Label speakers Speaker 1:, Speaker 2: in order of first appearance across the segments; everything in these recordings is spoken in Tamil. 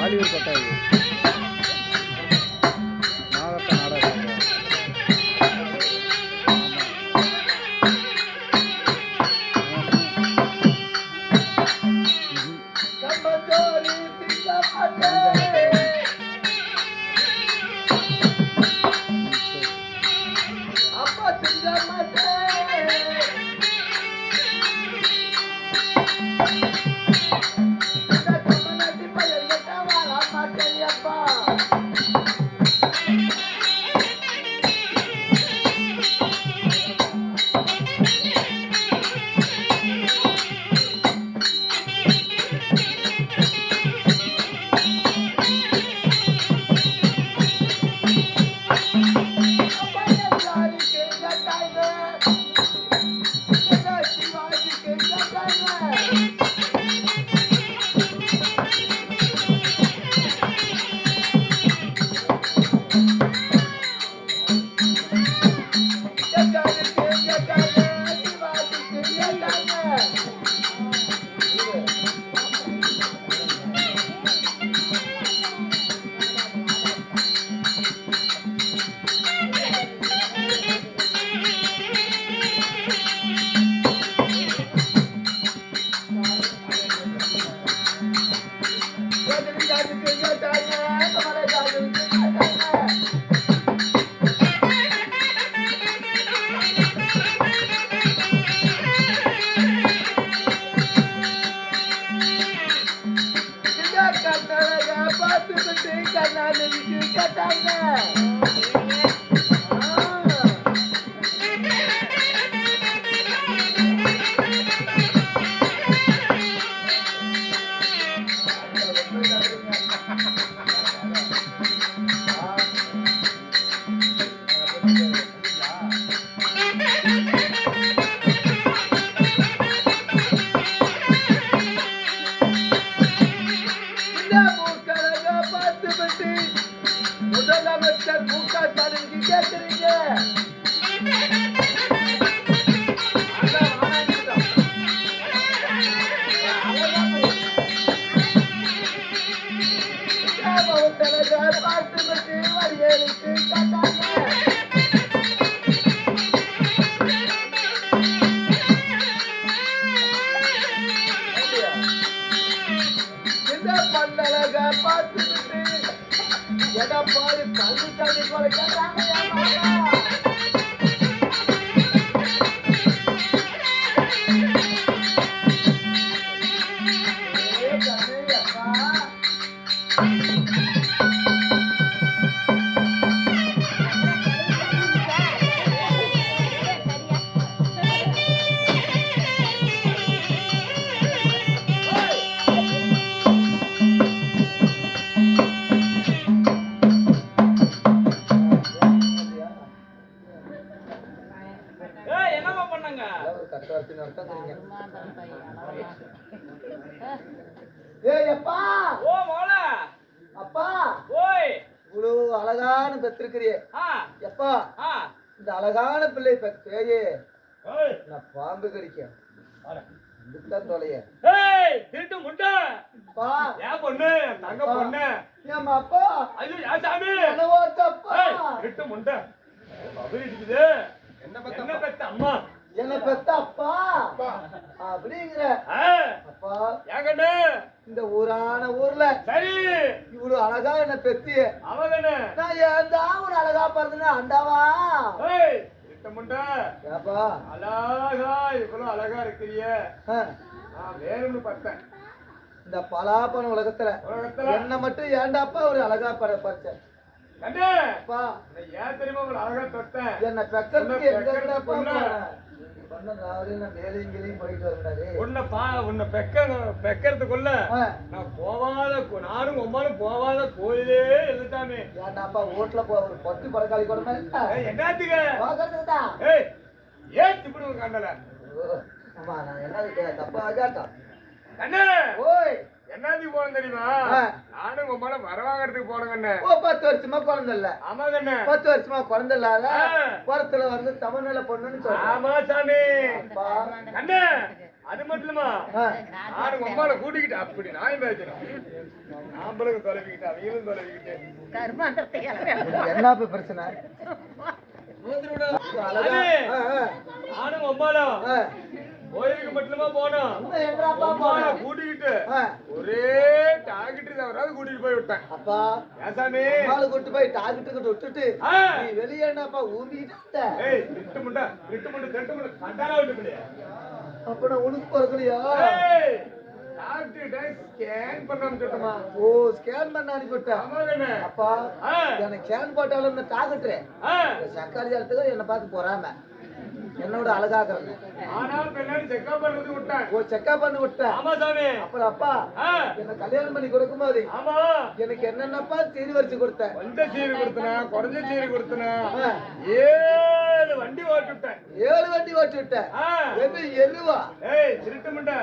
Speaker 1: பாலியூர் கொட்டாய் நாகத்த நாடகம் முதலமைச்சர் மு.க.ஸ்டாலின் கேட்கிறீங்க பார்த்து வரியலுக்கு காட்டாங்க இந்த பல்லழக பார்த்துக்கிட்டு எடப்பாடி பழனிசாமி போல கேட்டாங்க அழகான பெற்றிருக்கிறியே எப்பா இந்த அழகான பிள்ளை பெற்றே நான் பாம்பு கடிக்கும் தொலைய திருட்டு முட்டை ஏன் பொண்ணு தங்க பொண்ணு ஏமா அப்பா ஐயோ ஏன் சாமி திருட்டு முட்டை இருக்குது என்ன பெத்த அம்மா என்ன பெத்த அப்பா அப்படிங்கிற அப்பா ஏங்கண்ணு இந்த ஊரான ஊர்ல சரி இவ்வளவு அழகா என்ன பெத்திய அவங்கண்ணு நான் ஏந்தா ஒரு அழகா பிறந்தேன்னு அண்டாவா ஏப்பா அழகா இவ்வளவு அழகா இருக்கிறிய வேணும்னு பார்த்தேன் இந்த பலாப்பன உலகத்துல என்ன மட்டும் ஏண்டாப்பா ஒரு அழகா பறிச்சேன் ஏன் தெரியுமா ஒரு அழகா தொட்டேன் என்ன பெக்கிறதுக்கு எங்க பெக்கிறதுக்குள்ள நான் போவாத நானும் உமாலும் போவாத கோயிலே எழுதாமே ஏன்டாப்பா வீட்டுல ஒரு பத்து பறக்காளி கூட என்னத்துக்கு ஏன் இப்படி கண்டல ஆமா நான் என்ன தப்பா கேட்டான் கண்ணே ஓய்
Speaker 2: என்னதுக்கு போனோம் தெரியுமா? நானும் உங்க மேல வரவாங்கிறதுக்கு போனேங்கண்ணே.
Speaker 1: ஓ 10 வருஷமா குழந்தை இல்ல.
Speaker 2: ஆமாங்கண்ணே.
Speaker 1: 10 வருஷமா குழந்தை இல்லாத புறத்துல வந்து தமிழ்நில பொண்ணுன்னு சொல்றேன்.
Speaker 2: ஆமா சாமி. அண்ணே அது மட்டுமா நானும் உங்க மேல கூட்டிக்கிட்டு அப்படி நாயும் பேசணும். நாம்பளும் தொலைவிக்கிட்டு அவங்களும் தொலைவிக்கிட்டு
Speaker 1: என்ன பிரச்சனை?
Speaker 2: நானும் உம்மாலும் கோயிலுக்கு மட்டுமா போனோம். கூட்டிக்கிட்டு ஒரே டாக்டர் தவறாவது கூட்டிட்டு போய் விட்டேன்.
Speaker 1: அப்பா
Speaker 2: ஏசாமி
Speaker 1: கூட்டு போய் டாக்டர் விட்டுட்டு நீ வெளியே என்னப்பா ஊம்பிட்டு
Speaker 2: கண்டாரா விட்டு
Speaker 1: அப்ப நான் உனக்கு பிறக்கலையா?
Speaker 2: ஸ்கேன் பண்ணாம சொல்லுமா?
Speaker 1: ஓ ஸ்கேன் பண்ண அனுப்பிவிட்டேன். அப்பா எனக்கு ஸ்கேன் போட்டாலும் இந்த டாக்டர் சக்காளி இடத்துக்கு என்ன பார்த்து போறாம என்னோட அழகாக்குறேன்.
Speaker 2: செக்அப் பண்ணி விட்டேன்.
Speaker 1: ஓ செக்அப் பண்ணி விட்டேன்.
Speaker 2: ஆமா சாமி.
Speaker 1: அப்புறம் அப்பா என்ன கல்யாணம் பண்ணி கொடுக்கும் போது
Speaker 2: ஆமா
Speaker 1: எனக்கு என்னென்னப்பா சீரி வரிச்சு கொடுத்தேன்.
Speaker 2: கொஞ்ச சீரி கொடுத்தனா குறைஞ்ச சீரி கொடுத்தனா 7 வண்டி ஓட்டி விட்டேன்.
Speaker 1: 7 வண்டி ஓட்டி விட்டேன். எது எருவா?
Speaker 2: திருட்டு முண்டை.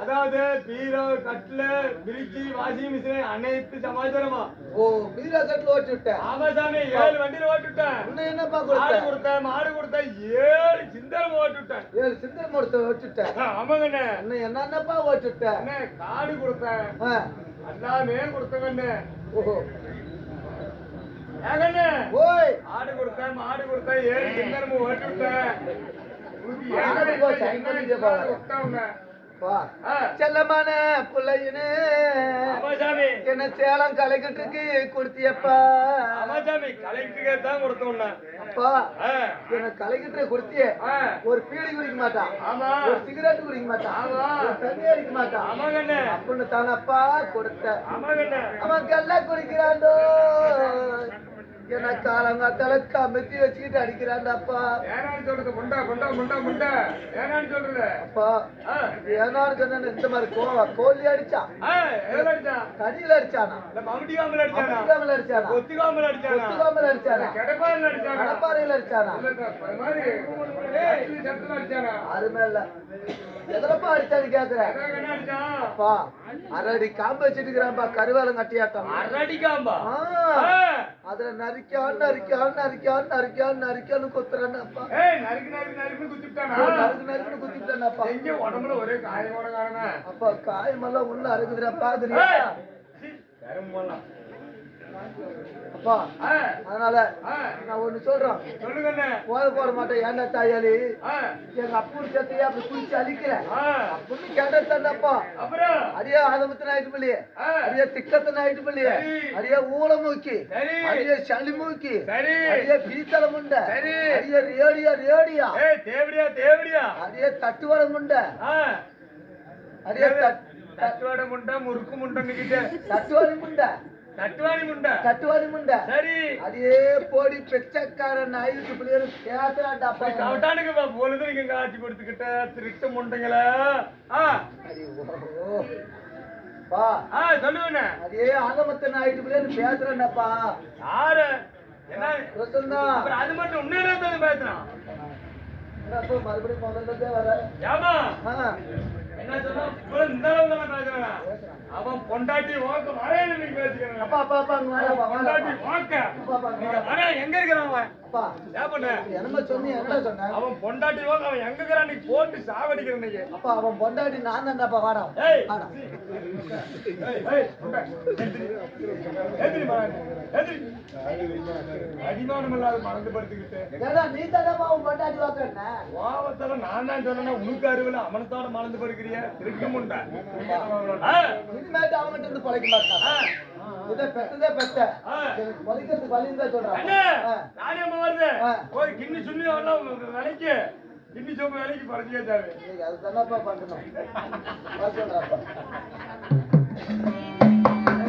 Speaker 2: அதாவது பீரோ கட்ல பிரிட்ஜி வாஷிங் மிஷின் அனைத்து சமாச்சாரமா.
Speaker 1: ஓ பீரோ கட்ல ஓட்டி விட்டேன்.
Speaker 2: ஆமா சாமி 7 வண்டியில ஓட்டி விட்டேன்.
Speaker 1: இன்னும் என்னப்பா கொடுத்தேன்?
Speaker 2: மாடு கொடுத்தேன் 7 சிந்தரம் ஓட்டி விட்டேன்.
Speaker 1: 7 சிந்தரம் ஓட்டி விட்டேன்.
Speaker 2: ஆமாங்கண்ணே.
Speaker 1: இன்னும் என்னென்னப்பா ஓட்டி விட்டேன்?
Speaker 2: காடு கொடுத்தேன். எல்லாமே கொடுத்தவண்ணே.
Speaker 1: ஓஹோ
Speaker 2: ஏகண்ணே
Speaker 1: ஓய்
Speaker 2: ஆடு கொடுத்தேன் மாடு கொடுத்தேன் 7 சிந்தரம் ஓட்டி விட்டேன்.
Speaker 1: செல்லமான பிள்ளைன்னு என்ன சேலம் கலைக்கிட்டு கொடுத்தியப்பா?
Speaker 2: கலெக்டருக்கு தான் கொடுத்தோம்.
Speaker 1: அப்பா என்ன கலைக்கிட்டு கொடுத்திய ஒரு பீடி குடிக்க மாட்டான், ஒரு சிகரெட் குடிக்க மாட்டான், ஒரு தண்ணி அடிக்க மாட்டான் அப்படின்னு தானப்பா கொடுத்த. அவன் கல்ல குடிக்கிறாண்டோ என்ன காலங்காத்தால கமித்தி வச்சுக்கிட்டு அடிக்கிறான்டாப்பா.
Speaker 2: சொல்றது முண்டா முண்டா முண்டா முண்டா ஏனான்னு சொல்றது
Speaker 1: அப்பா ஏனான்னு சொன்ன இந்த மாதிரி கோழி அடிச்சான், கடியில அடிச்சானா,
Speaker 2: மம்டிகாமல் அடிச்சானா,
Speaker 1: அடிச்சானா,
Speaker 2: ஒத்துகாமல் அடிச்சானா,
Speaker 1: ஒத்துகாமல் அடிச்சானா,
Speaker 2: கடப்பாறையில் அடிச்சானா,
Speaker 1: கடப்பாறையில் அடிச்சானா,
Speaker 2: அடிச்சானா
Speaker 1: அருமை இல்ல. எதுலப்பா அடிச்சான்னு கேக்குறேன். அப்பா அரடி காம்பு வச்சுட்டு இருக்கிறான்பா, கருவேலம் கட்டியாட்டம்.
Speaker 2: அரடி காம்பா
Speaker 1: அதுல நரிக்கான் நரிக்கான் நரிக்கான் நரிக்கான் நரிக்கான்னு குத்துறான்னு அப்பா.
Speaker 2: நறுக்கு நறுக்கு நறுக்கு குத்திட்டானா?
Speaker 1: நறுக்கு நறுக்குன்னு குத்திட்டானப்பா.
Speaker 2: எங்க உடம்புல ஒரே காயமோட காரணம்.
Speaker 1: அப்பா காயமெல்லாம் உள்ள அறுக்குதுடா பாக்குறியா? அப்பா அதனால நான் ஒண்ணு சொல்றேன்.
Speaker 2: சொல்லுங்க.
Speaker 1: போட மாட்டேன். ஏன்னா தாயாளி எங்க அப்பூர் சத்தையா அப்படி குடிச்சு அழிக்கிறேன் அப்படின்னு கேட்டப்பா. அடியே ஆதமத்தின் ஆயிட்டு பிள்ளையே, அடியே திக்கத்தின் ஆயிட்டு பிள்ளையே, அடியே ஊழமூக்கி, அடியே சளிமூக்கி, அடியே பீத்தல முண்டை, அடியே ரேடியா ரேடியா
Speaker 2: தேவடியா தேவடியா,
Speaker 1: அடியே தட்டுவட முண்டை, அடியே
Speaker 2: தட்டுவட முண்டை முறுக்கு முண்டை,
Speaker 1: தட்டுவாடி முண்டை,
Speaker 2: தட்டுவாணி முண்டை,
Speaker 1: தட்டுவாணி முண்டை.
Speaker 2: சரி
Speaker 1: அதே போடி பெச்சக்காரன் ஆயிட்டு பிள்ளைய கேக்குறான்டா.
Speaker 2: கவட்டானுக்கு பொழுது நீங்க காட்சி கொடுத்துக்கிட்ட திருட்டு முண்டைங்களா? சொல்லுங்க.
Speaker 1: அதே ஆகமத்தன் ஆயிட்டு பிள்ளைய பேசுறேன்டாப்பா.
Speaker 2: யாரு என்ன அது மட்டும் உண்மையிலே பேசுறான்.
Speaker 1: மறுபடியும் முதல்ல வர
Speaker 2: என்ன சொன்னா அவன் பொண்டாட்டி வாக்க வரையில நீங்க பேசிக்கிறேன்.
Speaker 1: அப்பா அப்பா அப்பா
Speaker 2: பொண்டாட்டி வாக்க நீங்க வர எங்க இருக்கிறான் அவன்?
Speaker 1: அப்பா
Speaker 2: ஏன் பண்ண
Speaker 1: என்ன சொன்னீங்க? என்ன சொன்ன?
Speaker 2: அவன் பொண்டாட்டி வாக்க அவன் எங்க இருக்கிறான்? நீ போட்டு சாவடிக்கிறேன் நீங்க.
Speaker 1: அப்பா அவன் பொண்டாட்டி நான் தான்டாப்பா. வாடா வாடா.
Speaker 2: அடிமானம் இல்லாத மறந்து படுத்துக்கிட்டு
Speaker 1: நீ தானப்பா அவன் பொண்டாட்டி வாக்க
Speaker 2: வாவத்தால நான் தான் சொன்னா உனக்கு அறிவுல அவனத்தோட மறந்து படுக்கிறிய திருக்க முண்டா.
Speaker 1: இனிமேட்டு அவன்கிட்ட இருந்து பழைக்க மாட்டான். இதை பெத்ததே பெத்த எனக்கு பழிக்கிறதுக்கு வழின்னு தான் சொல்றான்.
Speaker 2: நானே வருது ஒரு கிண்ணி சுண்ணி விலைக்கு கிண்ணி சோப்பு விலைக்கு பழச்சிக்கே தேவை.
Speaker 1: அதுதானப்பா பண்ணணும்.